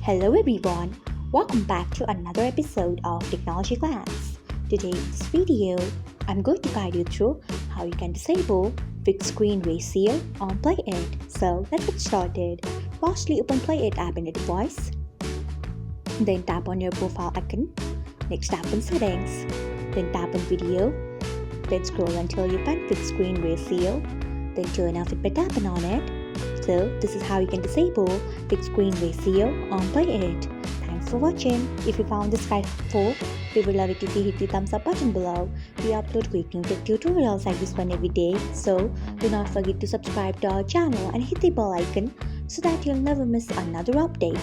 Hello everyone, welcome back to another episode of Technologyglance. Today in this video, I'm going to guide you through how you can disable fixed screen ratio on PLAYit. So let's get started. Firstly, open PLAYit app in your device. Then tap on your profile icon. Next tap on settings. Then tap on video. Then scroll until you find fixed screen ratio. Then turn off it by tapping on it. So this is how you can disable fixed screen ratio on PLAYit. Thanks for watching. If you found this guide helpful, we would love it if you hit the thumbs up button below. We upload great new tech tutorials like this one every day. So do not forget to subscribe to our channel and hit the bell icon so that you'll never miss another update.